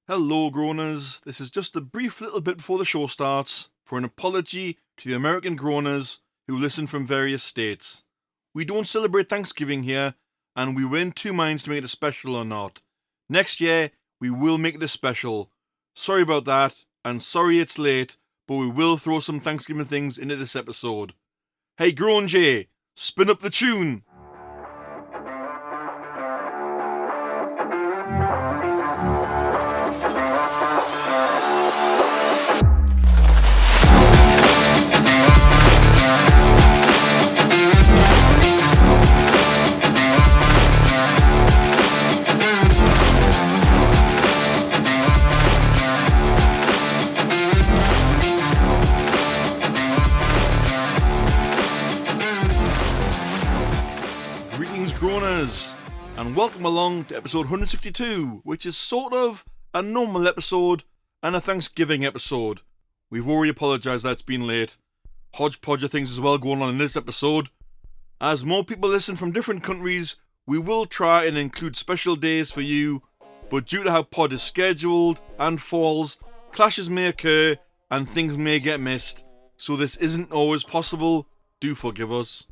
Hello, Groaners. This is just a brief little bit before the show starts for an apology to the American Groaners who listen from various states. We don't celebrate Thanksgiving here, and we were in two minds to make it a special or not. Next year, we will make it a special. Sorry about that, and sorry it's late, but we will throw some Thanksgiving things into this episode. Hey, Groan J, spin up the tune! Groaners, and welcome along to episode 162, which is sort of a normal episode and a Thanksgiving episode. We've already apologised that it's been late. Hodgepodge of things as well going on in this episode. As more people listen from different countries, we will try and include special days for you, but due to how pod is scheduled and falls, clashes may occur and things may get missed, so this isn't always possible. Do forgive us.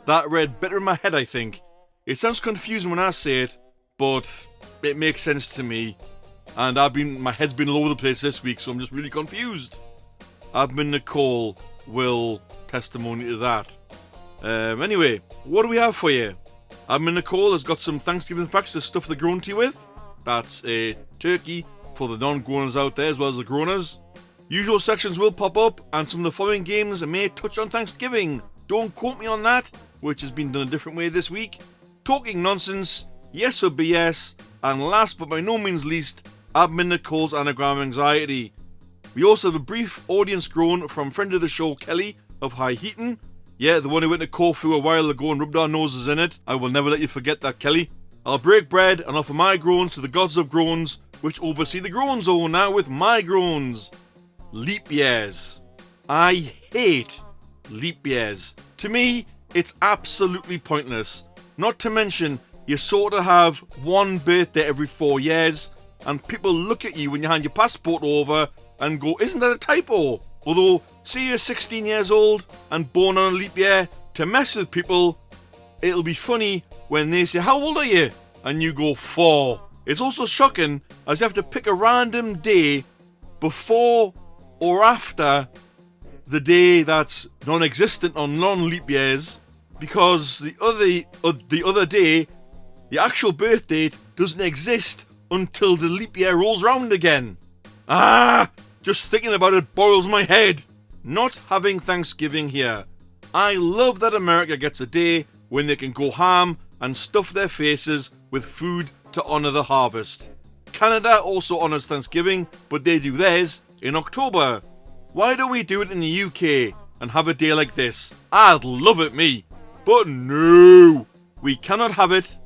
That read better in my head, I think. It sounds confusing when I say it, but it makes sense to me. And my head's been all over the place this week, so I'm just really confused. Admin Nicole will testimony to that. Anyway, what do we have for you? Admin Nicole has got some Thanksgiving facts to stuff the Groanty with. That's a turkey for the non-Groaners out there as well as the Groaners. Usual sections will pop up, and some of the following games may touch on Thanksgiving. Don't quote me on that, which has been done a different way this week. Talking nonsense, yes or BS, and last but by no means least, Admin Nicole's Anagram anxiety. We also have a brief audience groan from friend of the show Kelly of High Heaton. Yeah, the one who went to Corfu a while ago and rubbed our noses in it. I will never let you forget that, Kelly. I'll break bread and offer my groans to the gods of groans, which oversee the Groan Zone now with my groans. Leap years. I hate leap years. To me, it's absolutely pointless. Not to mention, you sort of have one birthday every 4 years, and people look at you when you hand your passport over and go, isn't that a typo? Although, say you're 16 years old and born on a leap year, to mess with people, it'll be funny when they say, how old are you? And you go, 4. It's also shocking as you have to pick a random day before or after the day that's non-existent on non-leap years, because the other day, the actual birth date doesn't exist until the leap year rolls round again. Just thinking about it boils my head. Not having Thanksgiving here. I love that America gets a day when they can go ham and stuff their faces with food to honour the harvest. Canada also honours Thanksgiving, but they do theirs in October. Why don't we do it in the UK and have a day like this? I'd love it, me. But no, we cannot have it.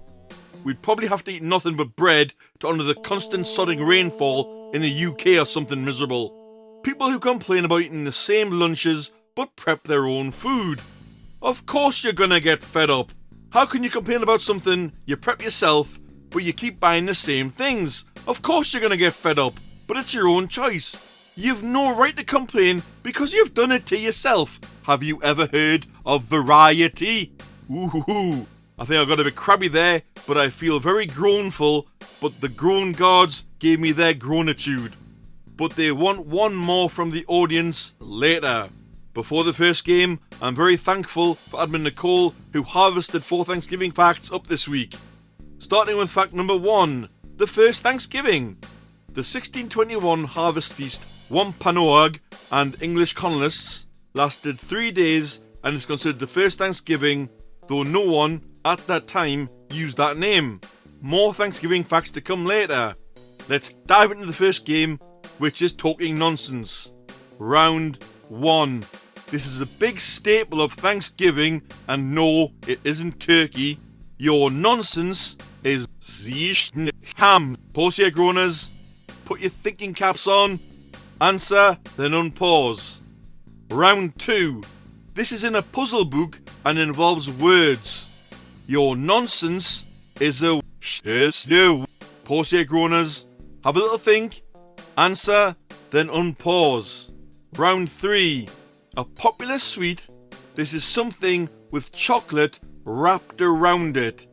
We'd probably have to eat nothing but bread to honour the constant sodding rainfall in the UK or something miserable. People who complain about eating the same lunches but prep their own food. Of course you're gonna get fed up. How can you complain about something you prep yourself but you keep buying the same things? Of course you're gonna get fed up, but it's your own choice. You've no right to complain because you've done it to yourself. Have you ever heard of variety? Ooh, I think I got a bit crabby there, but I feel very groanful, but the groan gods gave me their groanitude. But they want one more from the audience later. Before the first game, I'm very thankful for Admin Nicole, who harvested 4 Thanksgiving facts up this week. Starting with fact number 1, the first Thanksgiving. The 1621 harvest feast, Wampanoag and English colonists, lasted 3 days and is considered the first Thanksgiving, though no one at that time used that name. More Thanksgiving facts to come later. Let's dive into the first game, which is Talking Nonsense. Round 1. This is a big staple of Thanksgiving, and no, it isn't turkey. Your nonsense is ham. Pause your groaners. Put your thinking caps on. Answer, then unpause. Round 2. This is in a puzzle book and involves words. Your nonsense is a Pause your groaners. have a little think, answer, then unpause. Round 3. A popular sweet. This is something with chocolate wrapped around it.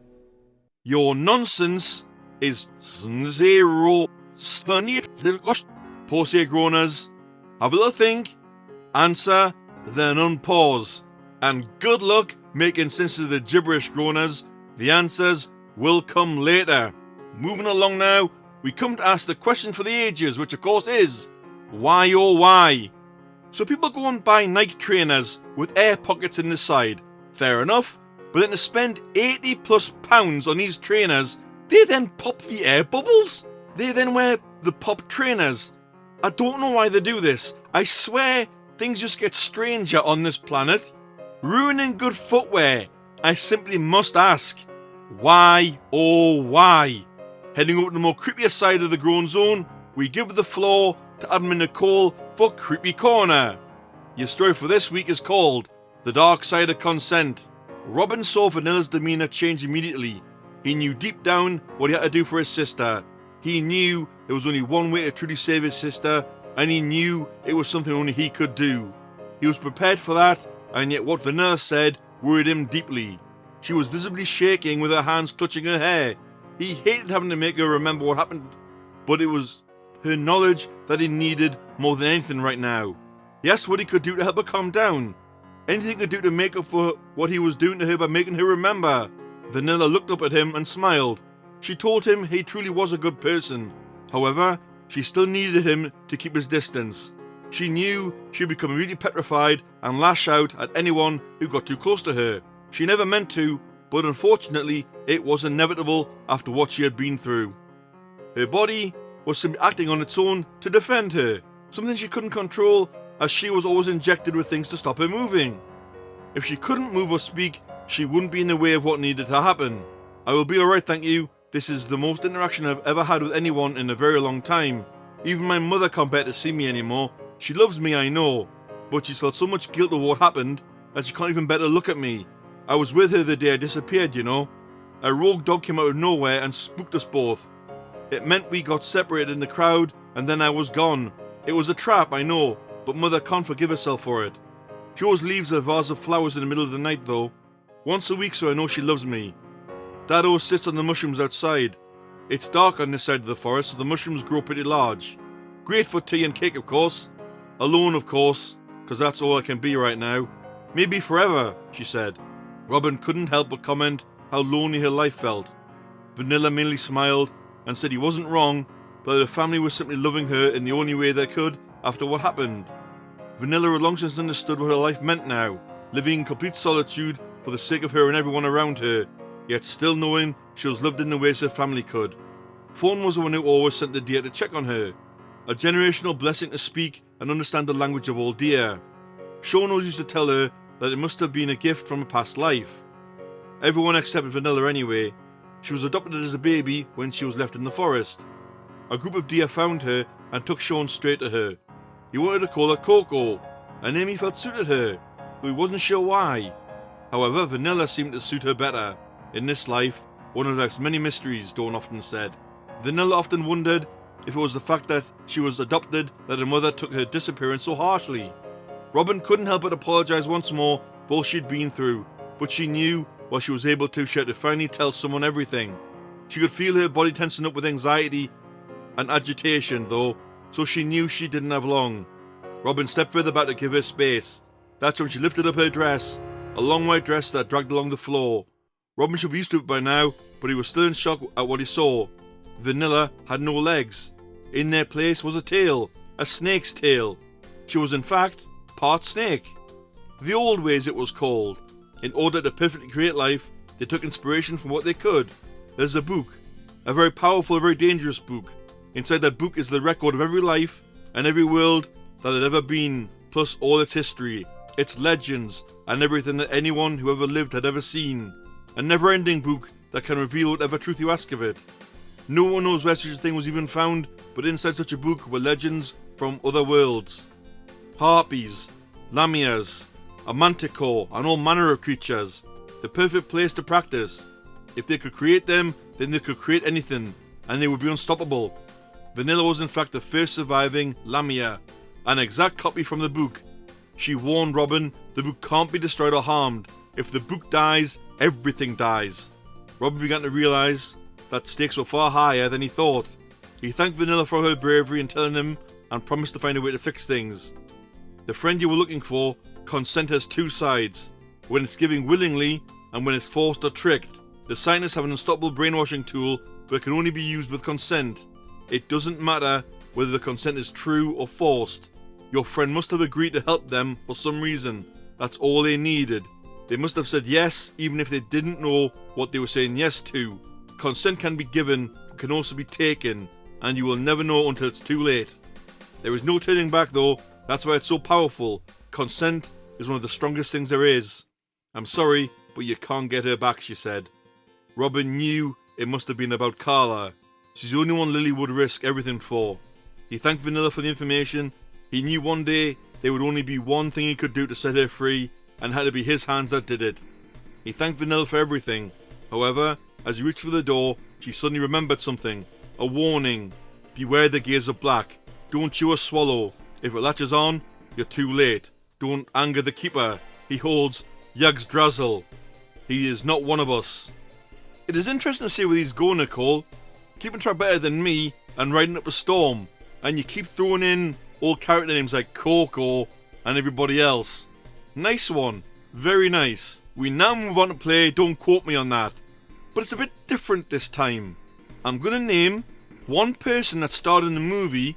Your nonsense is zero sunny. Pause here, Groaners. Have a little think, answer, then unpause. And good luck making sense of the gibberish, Groaners. The answers will come later. Moving along now, we come to ask the question for the ages, which of course is, why oh why? So people go and buy Nike trainers with air pockets in the side. Fair enough, but then to spend £80+ on these trainers, they then pop the air bubbles. They then wear the pop trainers. I don't know why they do this. I swear things just get stranger on this planet. Ruining good footwear. I simply must ask, why oh why? Heading over to the more creepier side of the Groan Zone, we give the floor to Admin Nicole for Creepy Corner. Your story for this week is called The Dark Side of Consent. Robin saw Vanilla's demeanour change immediately. He knew deep down what he had to do for his sister. He knew there was only one way to truly save his sister, and he knew it was something only he could do. He was prepared for that, and yet what Vanilla said worried him deeply. She was visibly shaking with her hands clutching her hair. He hated having to make her remember what happened, but it was her knowledge that he needed more than anything right now. He asked what he could do to help her calm down. Anything he could do to make up for what he was doing to her by making her remember. Vanilla looked up at him and smiled. She told him he truly was a good person. However, she still needed him to keep his distance. She knew she would become immediately petrified and lash out at anyone who got too close to her. She never meant to, but unfortunately it was inevitable after what she had been through. Her body was simply acting on its own to defend her, something she couldn't control as she was always injected with things to stop her moving. If she couldn't move or speak, she wouldn't be in the way of what needed to happen. I will be alright, thank you. This is the most interaction I've ever had with anyone in a very long time. Even my mother can't bear to see me anymore. She loves me, I know, but she's felt so much guilt over what happened that she can't even bear to look at me. I was with her the day I disappeared, you know. A rogue dog came out of nowhere and spooked us both. It meant we got separated in the crowd and then I was gone. It was a trap, I know, but Mother can't forgive herself for it. She always leaves a vase of flowers in the middle of the night though. Once a week so I know she loves me. Dad always sits on the mushrooms outside. It's dark on this side of the forest so the mushrooms grow pretty large. Great for tea and cake of course. Alone of course, because that's all I can be right now. Maybe forever, she said. Robin couldn't help but comment how lonely her life felt. Vanilla merely smiled and said he wasn't wrong, but that her family was simply loving her in the only way they could after what happened. Vanilla had long since understood what her life meant now, living in complete solitude for the sake of her and everyone around her, yet still knowing she was loved in the ways her family could. Fawn was the one who always sent the deer to check on her, a generational blessing to speak and understand the language of all deer. Sean always used to tell her that it must have been a gift from a past life. Everyone except Vanilla anyway. She was adopted as a baby when she was left in the forest. A group of deer found her and took Sean straight to her. He wanted to call her Coco, a name he felt suited her, but he wasn't sure why. However, Vanilla seemed to suit her better. In this life, one of life's many mysteries, Dawn often said. Vanilla often wondered if it was the fact that she was adopted that her mother took her disappearance so harshly. Robin couldn't help but apologise once more for all she'd been through, but she knew while she was able to, she had to finally tell someone everything. She could feel her body tensing up with anxiety and agitation though, so she knew she didn't have long. Robin stepped further back to give her space. That's when she lifted up her dress, a long white dress that dragged along the floor. Robin should be used to it by now, but he was still in shock at what he saw. Vanilla had no legs. In their place was a tail, a snake's tail. She was in fact part snake. The old ways it was called. In order to perfectly create life, they took inspiration from what they could. There's a book, a very powerful, very dangerous book. Inside that book is the record of every life and every world that had ever been, plus all its history, its legends, and everything that anyone who ever lived had ever seen. A never-ending book that can reveal whatever truth you ask of it. No one knows where such a thing was even found, but inside such a book were legends from other worlds. Harpies, lamias, a manticore, and all manner of creatures. The perfect place to practice. If they could create them, then they could create anything, and they would be unstoppable. Vanilla was in fact the first surviving Lamia, an exact copy from the book. She warned Robin the book can't be destroyed or harmed. If the book dies, everything dies. Robin began to realise that stakes were far higher than he thought. He thanked Vanilla for her bravery in telling him and promised to find a way to fix things. The friend you were looking for, consent has two sides. When it's given willingly and when it's forced or tricked. The scientists have an unstoppable brainwashing tool, but it can only be used with consent. It doesn't matter whether the consent is true or forced. Your friend must have agreed to help them for some reason. That's all they needed. They must have said yes even if they didn't know what they were saying yes to. Consent can be given, but can also be taken, and you will never know until it's too late. There is no turning back though, that's why it's so powerful. Consent is one of the strongest things there is. I'm sorry, but you can't get her back, she said. Robin knew it must have been about Carla. She's the only one Lily would risk everything for. He thanked Vanilla for the information. He knew one day there would only be one thing he could do to set her free, and it had to be his hands that did it. He thanked Vanilla for everything. However, as he reached for the door, she suddenly remembered something. A warning. Beware the gears of black. Don't chew or swallow. If it latches on, you're too late. Don't anger the keeper. He holds Yggdrasil. He is not one of us. It is interesting to see where these go, Nicole. Keeping track better than me and riding up a storm. And you keep throwing in old character names like Coco and everybody else. Nice one. Very nice. We now move on to play Don't Quote Me on That. But it's a bit different this time. I'm going to name one person that starred in the movie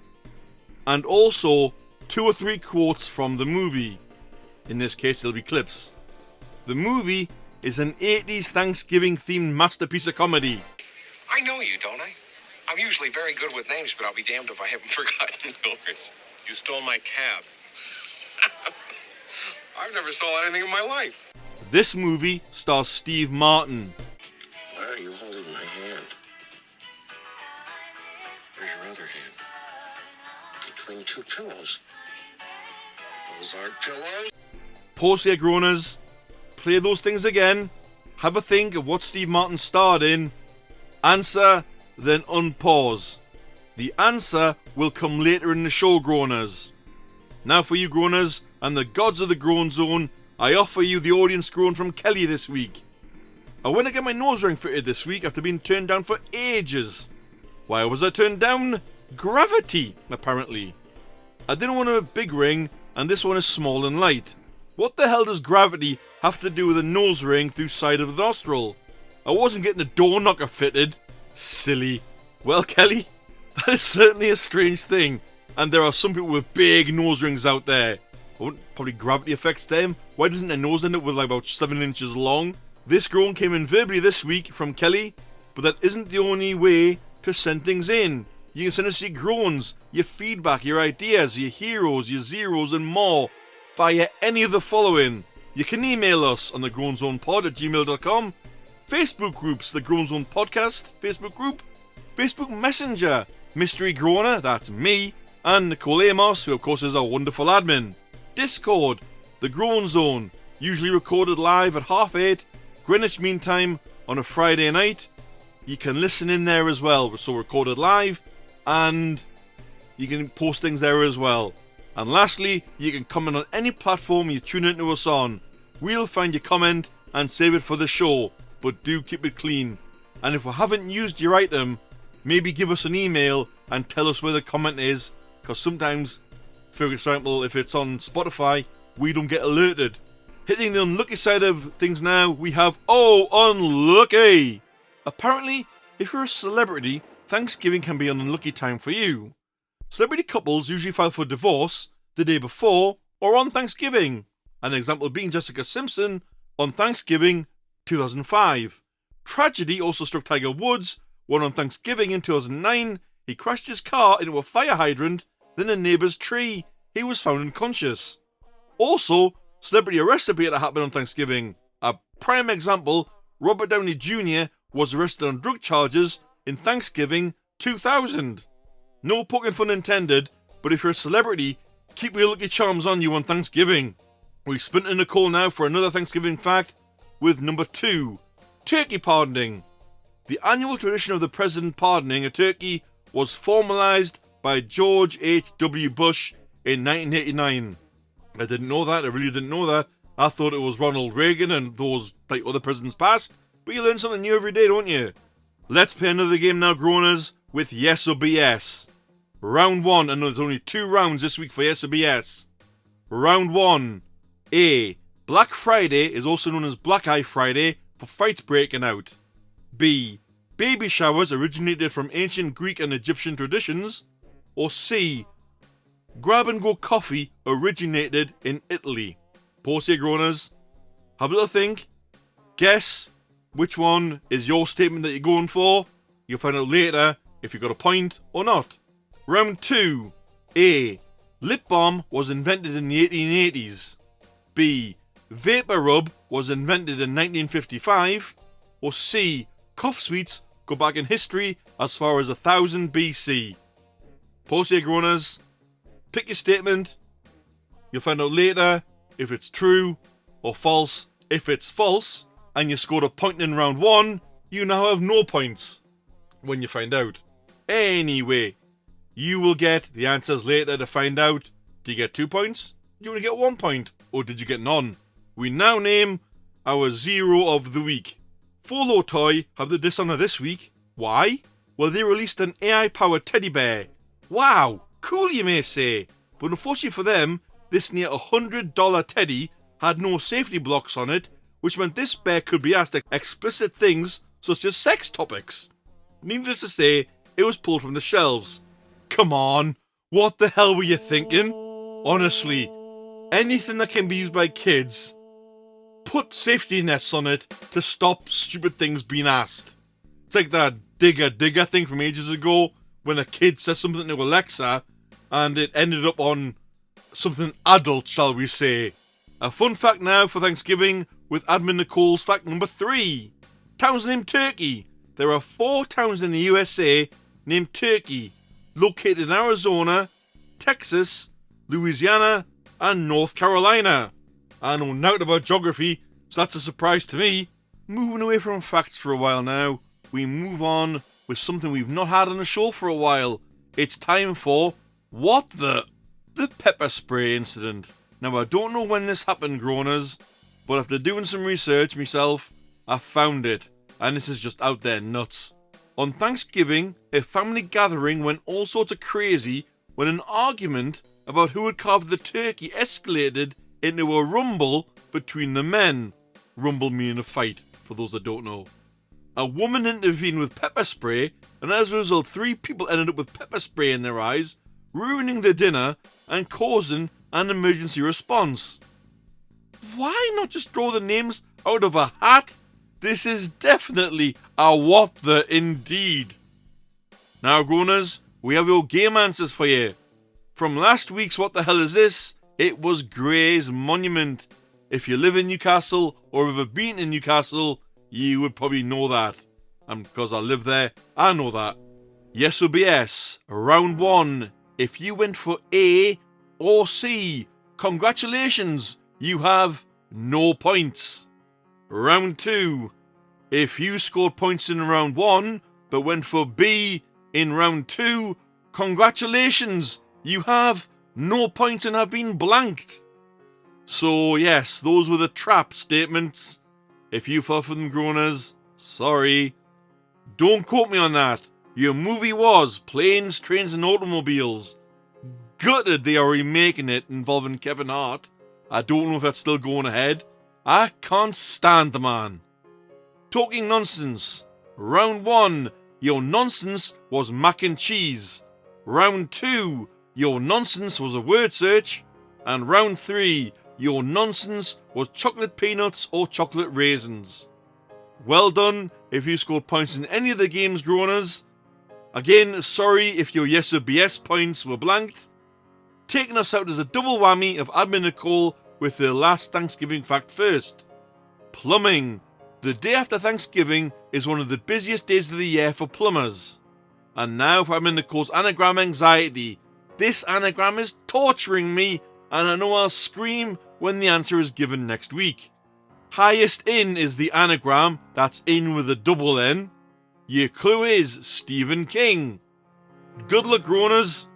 and also 2 or 3 quotes from the movie. In this case, it'll be clips. The movie is an 80s Thanksgiving themed masterpiece of comedy. I know you, don't I? I'm usually very good with names, but I'll be damned if I haven't forgotten yours. You stole my cab. I've never stolen anything in my life. This movie stars Steve Martin. Why are you holding my hand? Where's your other hand? Between 2 pillows. Those aren't pillows. Pause here, Groaners. Play those things again. Have a think of what Steve Martin starred in. Answer, then unpause. The answer will come later in the show, Groaners. Now for you, Groaners, and the gods of the Groan Zone, I offer you the audience groan from Kelly this week. I went to get my nose ring fitted this week after being turned down for ages. Why was I turned down? Gravity, apparently. I didn't want a big ring, and this one is small and light. What the hell does gravity have to do with a nose ring through side of the nostril? I wasn't getting the door knocker fitted. Silly. Well, Kelly, that is certainly a strange thing, and there are some people with big nose rings out there. Probably gravity affects them. Why doesn't their nose end up with like about 7 inches long? This groan came in verbally this week from Kelly, but that isn't the only way to send things in. You can send us your groans, your feedback, your ideas, your heroes, your zeros, and more via any of the following. You can email us on the groanzonepod@gmail.com, Facebook groups, the Groan Zone Podcast Facebook group, Facebook Messenger, Mystery Groaner, that's me, and Nicole Amos, who of course is our wonderful admin. Discord, the Groan Zone, usually recorded live at 8:30 Greenwich Mean Time on a Friday night. You can listen in there as well, so recorded live, and you can post things there as well. And lastly, you can comment on any platform you tune into us on. We'll find your comment and save it for the show, but do keep it clean. And if we haven't used your item, maybe give us an email and tell us where the comment is, because sometimes, for example, if it's on Spotify, we don't get alerted. Hitting the unlucky side of things now, we have unlucky! Apparently, if you're a celebrity, Thanksgiving can be an unlucky time for you. Celebrity couples usually file for divorce the day before or on Thanksgiving. An example being Jessica Simpson on Thanksgiving 2005. Tragedy also struck Tiger Woods when on Thanksgiving in 2009 he crashed his car into a fire hydrant, then a neighbour's tree. He was found unconscious. Also, celebrity arrests appear to happen on Thanksgiving. A prime example, Robert Downey Jr. was arrested on drug charges in Thanksgiving 2000. No poking fun intended, but if you're a celebrity, keep your lucky charms on you on Thanksgiving. We spin to Nicole now for another Thanksgiving fact with number 2, turkey pardoning. The annual tradition of the president pardoning a turkey was formalised by George H.W. Bush in 1989. I didn't know that, I really didn't know that. I thought it was Ronald Reagan and those like other presidents past, but you learn something new every day, don't you? Let's play another game now, Groaners, with Yes or BS. Round 1, and there's only 2 rounds this week for Yes or BS. Round 1. A. Black Friday is also known as Black Eye Friday for fights breaking out. B. Baby showers originated from ancient Greek and Egyptian traditions. Or C. Grab and go coffee originated in Italy. Pause here, Groaners. Have a little think. Guess which one is your statement that you're going for. You'll find out later if you got a point or not. Round 2. A. Lip balm was invented in the 1880s. B. Vapor rub was invented in 1955. Or C. Cough sweets go back in history as far as 1000 BC. Pause here, Groaners. Pick your statement. You'll find out later if it's true or false. If it's false and you scored a point in round 1, you now have no points when you find out. Anyway, you will get the answers later to find out. Do you get 2 points? Do you only get 1 point? Or did you get none? We now name our zero of the week. Follow Toy have the dishonour this week. Why? Well, they released an AI-powered teddy bear. Wow, cool you may say. But unfortunately for them, this near $100 teddy had no safety blocks on it, which meant this bear could be asked explicit things such as sex topics. Needless to say, it was pulled from the shelves. Come on, what the hell were you thinking? Honestly, anything that can be used by kids, put safety nets on it to stop stupid things being asked. It's like that digger thing from ages ago when a kid says something to Alexa and it ended up on something adult, shall we say. A fun fact now for Thanksgiving with Admin Nicole's fact number 3. Towns named Turkey. There are 4 towns in the USA named Turkey, located in Arizona, Texas, Louisiana, and North Carolina. I know nothing about geography, so that's a surprise to me. Moving away from facts for a while now, we move on with something we've not had on the show for a while. It's time for What the pepper spray incident. Now, I don't know when this happened, Groaners, but after doing some research myself, I found it, and this is just out there nuts. On Thanksgiving, a family gathering went all sorts of crazy when an argument about who had carved the turkey escalated into a rumble between the men. Rumble meaning a fight, for those that don't know. A woman intervened with pepper spray, and as a result, 3 people ended up with pepper spray in their eyes, ruining the dinner and causing an emergency response. Why not just draw the names out of a hat? This is definitely a what the indeed. Now, Groaners, we have your game answers for you. From last week's What the Hell Is This? It was Grey's Monument. If you live in Newcastle or have ever been to Newcastle, you would probably know that. And because I live there, I know that. Yes or BS, round 1. If you went for A or C, congratulations, you have no points. Round 2. If you scored points in round 1, but went for B in round 2, congratulations, you have no points and have been blanked. So yes, those were the trap statements. If you fell for them, Groaners, sorry. Don't quote me on that. Your movie was Planes, Trains and Automobiles. Gutted they are remaking it involving Kevin Hart. I don't know if that's still going ahead. I can't stand the man. Talking nonsense. Round 1, your nonsense was mac and cheese. Round 2, your nonsense was a word search. And round 3, your nonsense was chocolate peanuts or chocolate raisins. Well done if you scored points in any of the games, Groaners. Again, sorry if your yes or BS points were blanked. Taking us out as a double whammy of Admin Nicole with the last Thanksgiving fact first. Plumbing. The day after Thanksgiving is one of the busiest days of the year for plumbers. And now for Admin Nicole's anagram anxiety. This anagram is torturing me, and I know I'll scream when the answer is given next week. Highest in is the anagram, that's in with a double N. Your clue is Stephen King. Good luck, Groaners.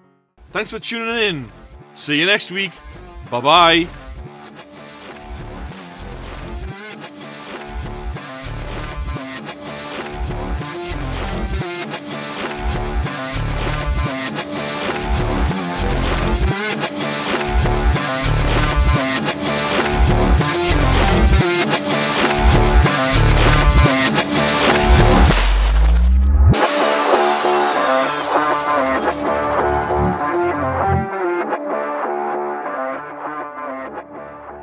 Thanks for tuning in. See you next week. Bye-bye.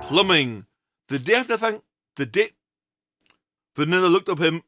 Plumbing. The day Vanilla looked up him